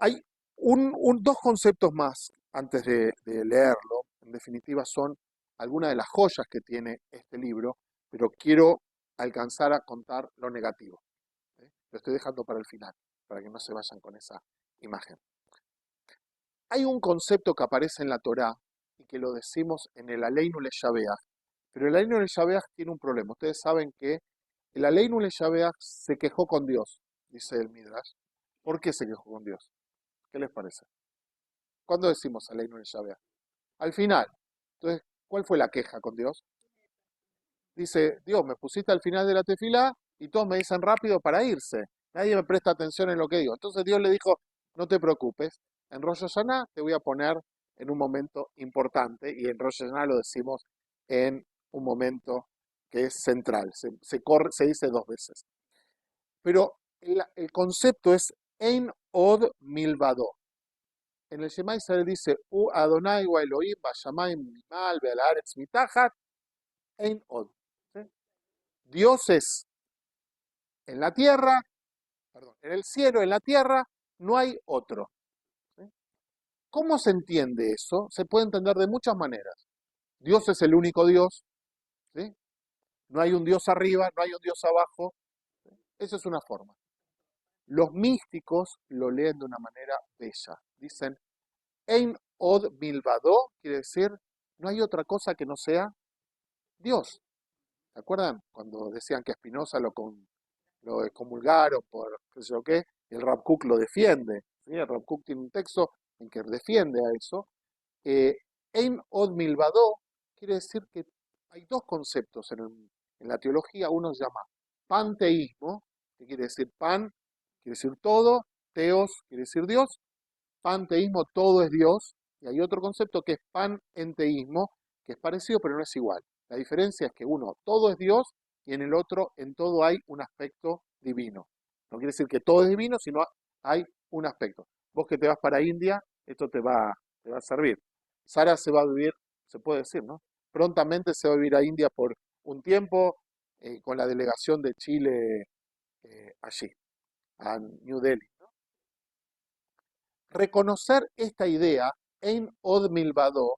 Hay dos conceptos más antes de leerlo, en definitiva son algunas de las joyas que tiene este libro, pero quiero alcanzar a contar lo negativo. ¿Eh? Lo estoy dejando para el final, para que no se vayan con esa imagen. Hay un concepto que aparece en la Torá y que lo decimos en el Aleinu Leshabeach, pero el Aleinu Leshabeach tiene un problema. Ustedes saben que el Aleinu Leshabeach se quejó con Dios, dice el Midrash. ¿Por qué se quejó con Dios? ¿Qué les parece? ¿Cuándo decimos Aleinu Leshabeach? Al final. Entonces, ¿cuál fue la queja con Dios? Dice, Dios, me pusiste al final de la tefilá y todos me dicen rápido para irse. Nadie me presta atención en lo que digo. Entonces Dios le dijo, no te preocupes, en Rosh Hashanah te voy a poner en un momento importante y en Rosh Hashanah lo decimos en un momento que es central. Se dice dos veces. Pero el concepto es Ein Od Milvado. En el Shema Israel dice, U Adonai wa Elohim Bashamayim Mimal Be'alaretz Mitachat Ein Od. ¿Sí? Dios es en la tierra, perdón, en el cielo, en la tierra, no hay otro. ¿Sí? ¿Cómo se entiende eso? Se puede entender de muchas maneras. Dios es el único Dios, ¿sí? No hay un Dios arriba, no hay un Dios abajo. ¿Sí? Esa es una forma. Los místicos lo leen de una manera bella. Dicen, Ein od milvado, quiere decir, no hay otra cosa que no sea Dios. ¿Se acuerdan? Cuando decían que a Spinoza lo excomulgaron por qué sé yo qué, el Rav Kook lo defiende. ¿Sí? El Rav Kook tiene un texto en que defiende a eso. Ein od milvado quiere decir que hay dos conceptos en la teología. Uno se llama panteísmo, que quiere decir pan, quiere decir todo, teos quiere decir Dios, panteísmo, todo es Dios, y hay otro concepto que es panenteísmo, que es parecido pero no es igual. La diferencia es que uno, todo es Dios, y en el otro, en todo hay un aspecto divino. No quiere decir que todo es divino, sino hay un aspecto. Vos que te vas para India, esto te va a servir. Sara se va a vivir, se puede decir, ¿no? Prontamente se va a vivir a India por un tiempo, con la delegación de Chile allí, a New Delhi. Reconocer esta idea en Od Milvado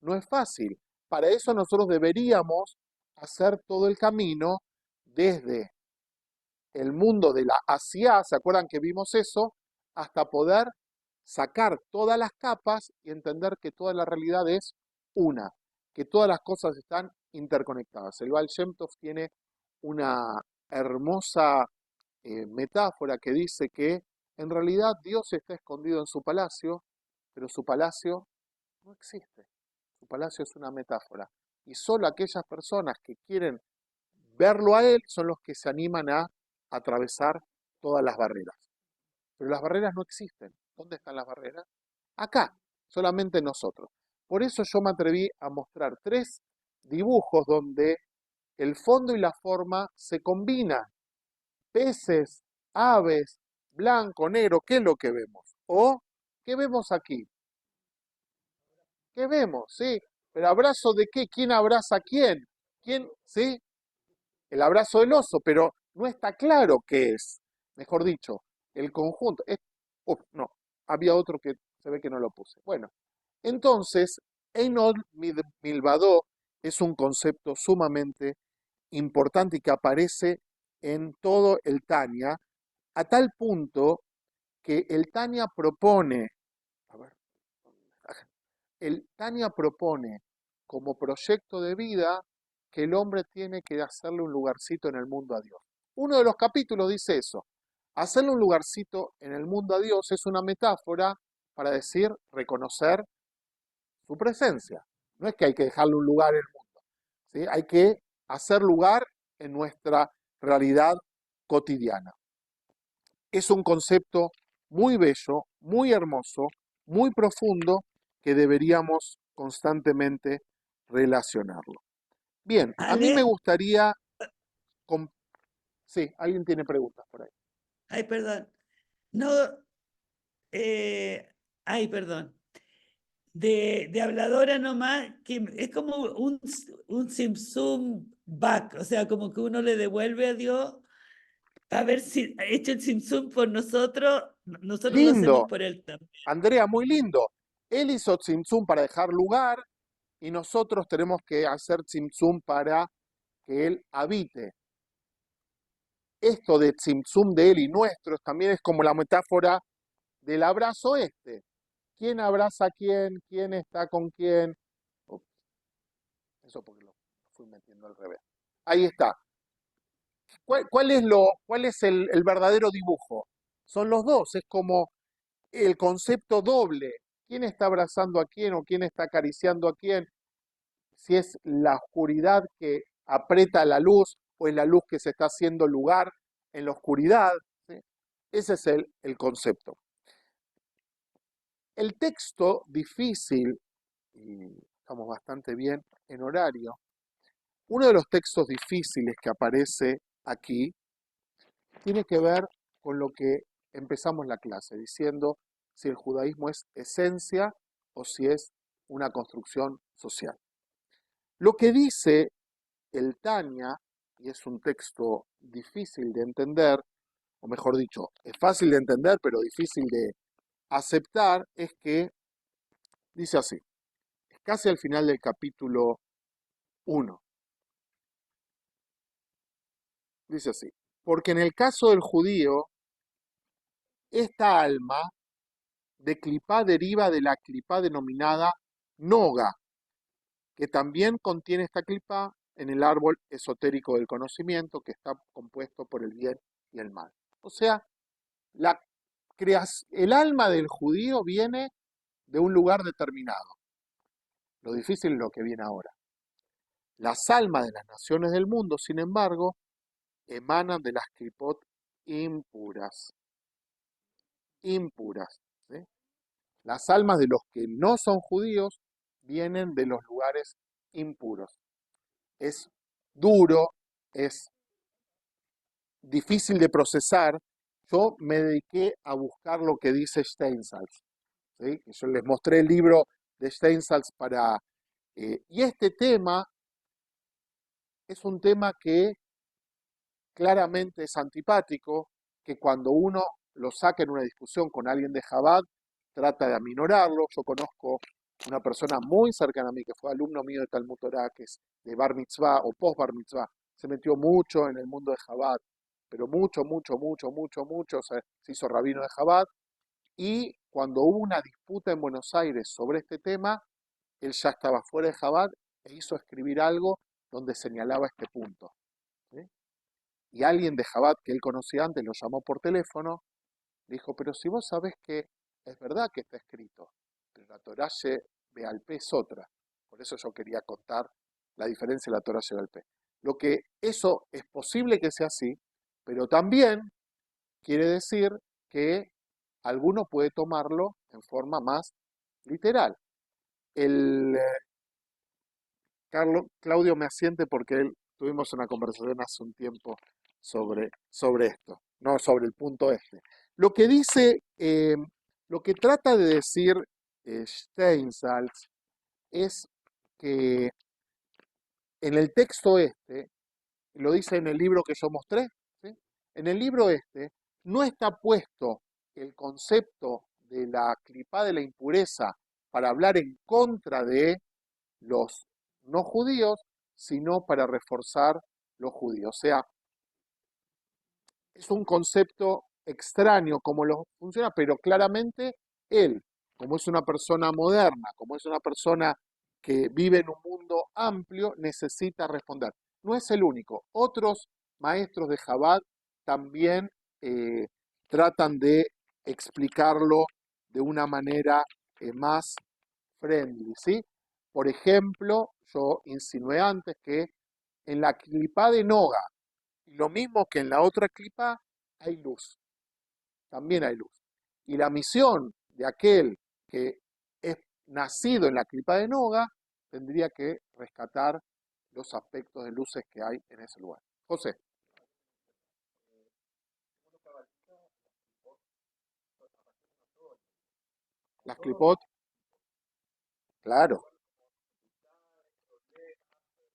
no es fácil. Para eso nosotros deberíamos hacer todo el camino desde el mundo de la Asia, ¿se acuerdan que vimos eso? Hasta poder sacar todas las capas y entender que toda la realidad es una, que todas las cosas están interconectadas. El Baal Shem Tov tiene una hermosa metáfora que dice que en realidad Dios está escondido en su palacio, pero su palacio no existe. Su palacio es una metáfora. Y solo aquellas personas que quieren verlo a Él son los que se animan a atravesar todas las barreras. Pero las barreras no existen. ¿Dónde están las barreras? Acá, solamente nosotros. Por eso yo me atreví a mostrar 3 dibujos donde el fondo y la forma se combinan. Peces, aves, blanco, negro, ¿qué es lo que vemos? O, ¿qué vemos aquí? ¿Qué vemos? ¿Sí? ¿Pero abrazo de qué? ¿Quién abraza a quién? ¿Quién? ¿Sí? El abrazo del oso, pero no está claro qué es. Mejor dicho, el conjunto. No, había otro que se ve que no lo puse. Bueno, entonces, Einol Milvado es un concepto sumamente importante y que aparece en todo el Tania, a tal punto que el Tania propone, a ver, el Tania propone como proyecto de vida que el hombre tiene que hacerle un lugarcito en el mundo a Dios. Uno de los capítulos dice eso. Hacerle un lugarcito en el mundo a Dios es una metáfora para decir, reconocer su presencia. No es que hay que dejarle un lugar en el mundo, ¿sí? Hay que hacer lugar en nuestra realidad cotidiana. Es un concepto muy bello, muy hermoso, muy profundo, que deberíamos constantemente relacionarlo. Bien, a mí me Ale, gustaría... Sí, alguien tiene preguntas por ahí. ay, perdón. No, eh, ay, perdón. De habladora nomás, que es como un Simsum back, o sea, como que uno le devuelve a Dios a ver si ha hecho el Simsum por nosotros, nosotros lo hacemos Lindo, por él también. Andrea, muy lindo. Él hizo Tzimtzum para dejar lugar y nosotros tenemos que hacer Tzimtzum para que él habite. Esto de Tzimtzum de él y nuestros también es como la metáfora del abrazo este. ¿Quién abraza a quién? ¿Quién está con quién? Ups, eso porque lo fui metiendo al revés. Ahí está. ¿Cuál es el verdadero dibujo? Son los dos, es como el concepto doble. ¿Quién está abrazando a quién o quién está acariciando a quién? Si es la oscuridad que aprieta la luz o es la luz que se está haciendo lugar en la oscuridad. ¿Sí? Ese es el concepto. El texto difícil, y estamos bastante bien en horario, uno de los textos difíciles que aparece aquí tiene que ver con lo que empezamos la clase, diciendo si el judaísmo es esencia o si es una construcción social. Lo que dice el Tania, y es un texto difícil de entender, o mejor dicho, es fácil de entender, pero difícil de aceptar, es que dice así, es casi al final del capítulo 1, dice así, porque en el caso del judío, esta alma de clipá deriva de la clipá denominada noga, que también contiene esta clipá en el árbol esotérico del conocimiento que está compuesto por el bien y el mal. O sea, la el alma del judío viene de un lugar determinado. Lo difícil es lo que viene ahora. Las almas de las naciones del mundo, sin embargo, emanan de las clipot impuras. Impuras. ¿Sí? Las almas de los que no son judíos vienen de los lugares impuros. Es duro, es difícil de procesar. Yo me dediqué a buscar lo que dice Steinsaltz. ¿Sí? Yo les mostré el libro de Steinsaltz para... y este tema es un tema que claramente es antipático, que cuando uno lo saca en una discusión con alguien de Chabad, trata de aminorarlo. Yo conozco una persona muy cercana a mí, que fue alumno mío de Talmud Torah, que es de Bar Mitzvah o post Bar Mitzvah, se metió mucho en el mundo de Chabad, pero mucho, mucho, mucho, mucho, mucho, se hizo rabino de Chabad, y cuando hubo una disputa en Buenos Aires sobre este tema, él ya estaba fuera de Chabad e hizo escribir algo donde señalaba este punto. ¿Sí? y alguien de Jabat que él conocía antes lo llamó por teléfono, dijo, pero si vos sabés que es verdad que está escrito, pero la Torá Shebe'al Peh es otra. Por eso yo quería contar la diferencia de la Torá Shebe'al Peh. Lo que eso es posible que sea así, pero también quiere decir que alguno puede tomarlo en forma más literal. El Claudio me asiente porque tuvimos una conversación hace un tiempo sobre esto, no sobre el punto este. Lo que dice, lo que trata de decir Steinsaltz es que en el texto este, lo dice en el libro que yo mostré, ¿sí? En el libro este no está puesto el concepto de la clipá de la impureza para hablar en contra de los no judíos, sino para reforzar los judíos. O sea, es un concepto extraño como lo funciona, pero claramente él, como es una persona moderna, como es una persona que vive en un mundo amplio, necesita responder. No es el único. Otros maestros de Chabad también tratan de explicarlo de una manera más friendly, ¿sí? Por ejemplo, yo insinué antes que en la clipá de Noga, lo mismo que en la otra clipá, hay luz, también hay luz. Y la misión de aquel que es nacido en la clipá de Noga tendría que rescatar los aspectos de luces que hay en ese lugar. José. Las clipot, claro.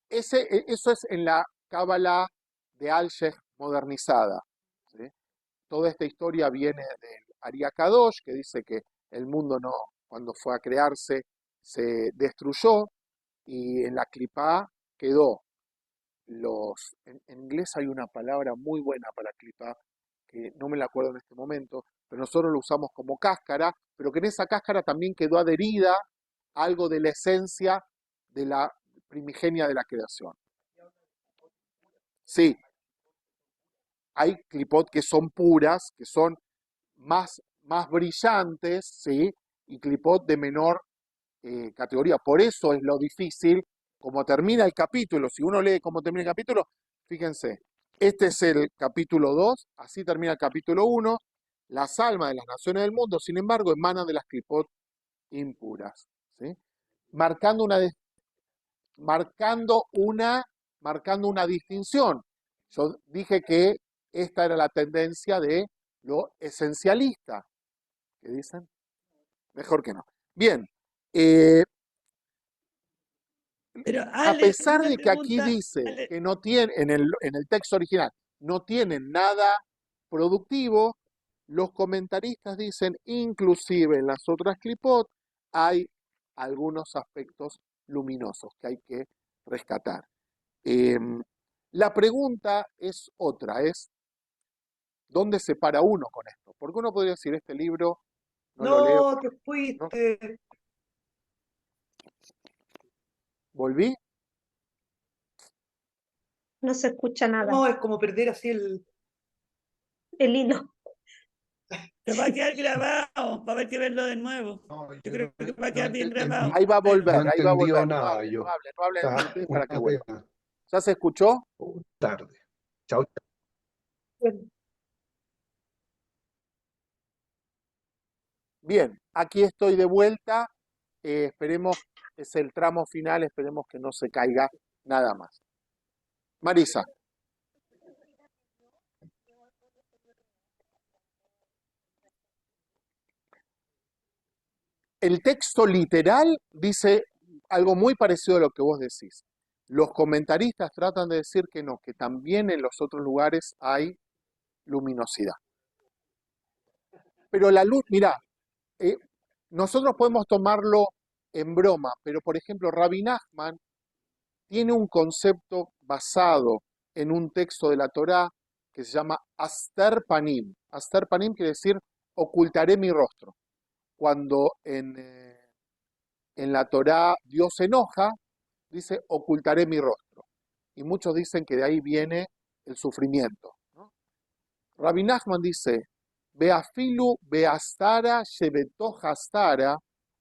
Eso es en la Cábala de Al-Sheikh modernizada, ¿sí? Toda esta historia viene del Ari Kadosh, que dice que el mundo no, cuando fue a crearse, se destruyó, y en la clipá quedó en inglés hay una palabra muy buena para clipá, que no me la acuerdo en este momento, pero nosotros lo usamos como cáscara, pero que en esa cáscara también quedó adherida algo de la esencia de la primigenia de la creación. Sí, hay clipot que son puras, que son más brillantes, ¿sí? Y clipot de menor categoría. Por eso es lo difícil, como termina el capítulo. Si uno lee cómo termina el capítulo, fíjense, este es el capítulo 2, así termina el capítulo 1. Las almas de las naciones del mundo, sin embargo, emanan de las clipot impuras, ¿sí? Marcando una, marcando una, marcando una distinción. Yo dije que esta era la tendencia de lo esencialista. ¿Qué dicen? Mejor que no. Bien. Pero A Ale, pesar una de que aquí pregunta, dice Ale, que no tiene, en el texto original, no tienen nada productivo, los comentaristas dicen, inclusive en las otras clipot, hay algunos aspectos luminosos que hay que rescatar. La pregunta es otra, es ¿dónde se para uno con esto? Porque uno podría decir, este libro no lo leo, No, te ¿no? fuiste. ¿Volví? No se escucha nada. No, es como perder así El hilo. te va a quedar grabado, va a haber que verlo de nuevo. No, Yo yo creo no, que va a no quedar bien grabado. Ahí va a volver, no he ahí va a entendido volver. No nada hablen, no yo. hablen, no hablen en Está Filipinas para que una vuelva. pena. ¿Ya se escuchó? Tarde. Chao. Bien, aquí estoy de vuelta. Esperemos, es el tramo final, esperemos que no se caiga nada más. Marisa, el texto literal dice algo muy parecido a lo que vos decís. Los comentaristas tratan de decir que no, que también en los otros lugares hay luminosidad. Pero la luz, mirá, eh, nosotros podemos tomarlo en broma, pero por ejemplo, Rabbi Nachman tiene un concepto basado en un texto de la Torá que se llama Aster Panim. Aster Panim quiere decir ocultaré mi rostro. Cuando en la Torá Dios se enoja, dice ocultaré mi rostro. Y muchos dicen que de ahí viene el sufrimiento, ¿no? Rabbi Nachman dice, Beafilu beastara shebeto hastara,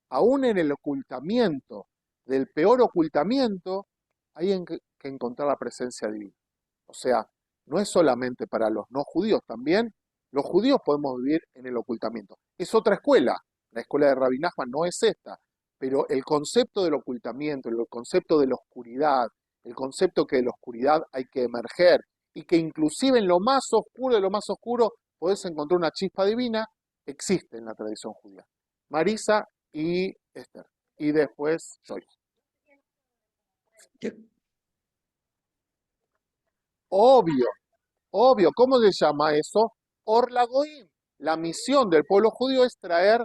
aún en el ocultamiento del peor ocultamiento, hay que encontrar la presencia divina. O sea, no es solamente para los no judíos, también los judíos podemos vivir en el ocultamiento. Es otra escuela, la escuela de Rabbi Nachman no es esta, pero el concepto del ocultamiento, el concepto de la oscuridad, el concepto que de la oscuridad hay que emerger y que inclusive en lo más oscuro de lo más oscuro podés encontrar una chispa divina, existe en la tradición judía. Marisa y Esther. Y después Joyce. Yo- Obvio, obvio. ¿Cómo se llama eso? Or Lagoim. La misión del pueblo judío es traer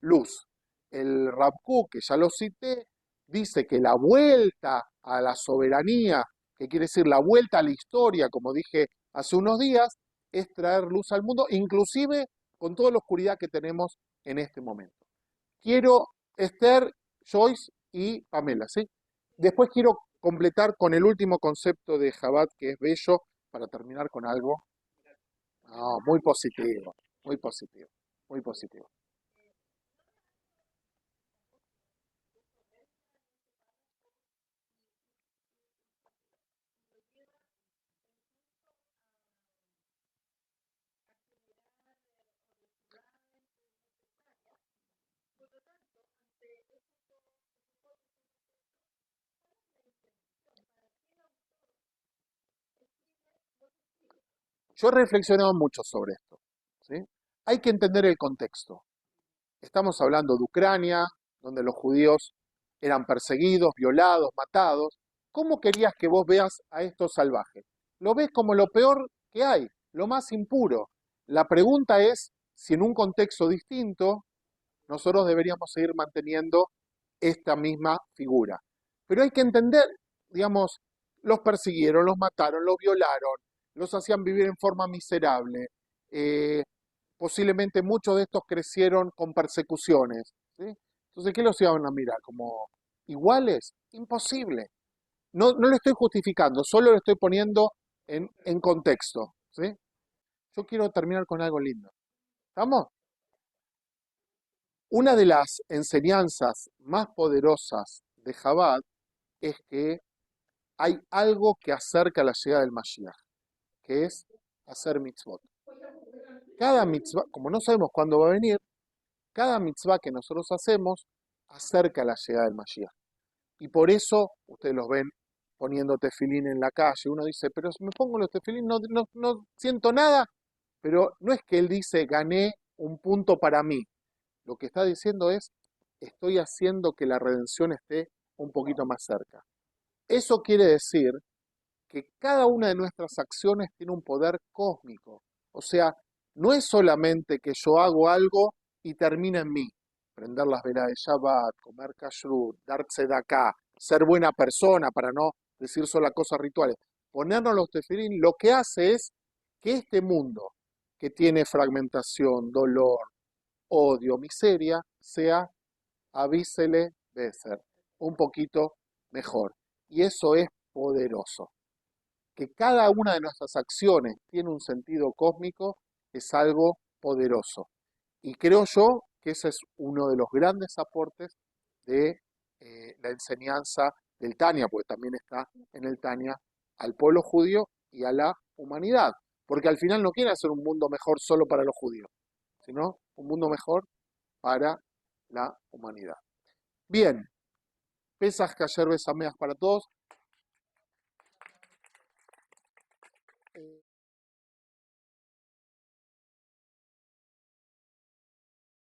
luz. El Rav Kook, que ya lo cité, dice que la vuelta a la soberanía, que quiere decir la vuelta a la historia, como dije hace unos días, es traer luz al mundo, inclusive con toda la oscuridad que tenemos en este momento. Quiero Esther, Joyce y Pamela, ¿sí? Después quiero completar con el último concepto de Jabat, que es bello, para terminar con algo muy positivo, muy positivo, muy positivo. Yo he reflexionado mucho sobre esto, ¿sí? Hay que entender el contexto. Estamos hablando de Ucrania, donde los judíos eran perseguidos, violados, matados. ¿Cómo querías que vos veas a estos salvajes? Lo ves como lo peor que hay, lo más impuro. La pregunta es si en un contexto distinto nosotros deberíamos seguir manteniendo esta misma figura. Pero hay que entender, digamos, los persiguieron, los mataron, los violaron, los hacían vivir en forma miserable. Posiblemente muchos de estos crecieron con persecuciones, ¿sí? Entonces, ¿qué los iban a mirar? ¿Como iguales? Imposible. No, no lo estoy justificando, solo lo estoy poniendo en contexto, ¿sí? Yo quiero terminar con algo lindo. ¿Estamos? Una de las enseñanzas más poderosas de Chabad es que hay algo que acerca la llegada del Mashiach, que es hacer mitzvot. Cada mitzvah, como no sabemos cuándo va a venir, cada mitzvah que nosotros hacemos acerca la llegada del Mashiach. Y por eso ustedes los ven poniendo tefilín en la calle. Uno dice, pero si me pongo los tefilín no siento nada. Pero no es que él dice, gané un punto para mí. Lo que está diciendo es, estoy haciendo que la redención esté un poquito más cerca. Eso quiere decir que cada una de nuestras acciones tiene un poder cósmico. O sea, no es solamente que yo hago algo y termina en mí. Prender las velas de Shabbat, comer kashrut, dar tzedakah, ser buena persona para no decir solo cosas rituales. Ponernos los tefilín lo que hace es que este mundo que tiene fragmentación, dolor, odio, miseria, sea avísele de ser un poquito mejor. Y eso es poderoso. Que cada una de nuestras acciones tiene un sentido cósmico es algo poderoso. Y creo yo que ese es uno de los grandes aportes de la enseñanza del Tania, porque también está en el Tania al pueblo judío y a la humanidad. Porque al final no quiere hacer un mundo mejor solo para los judíos, sino un mundo mejor para la humanidad. Bien, Pesaj Kasher Besameach para todos.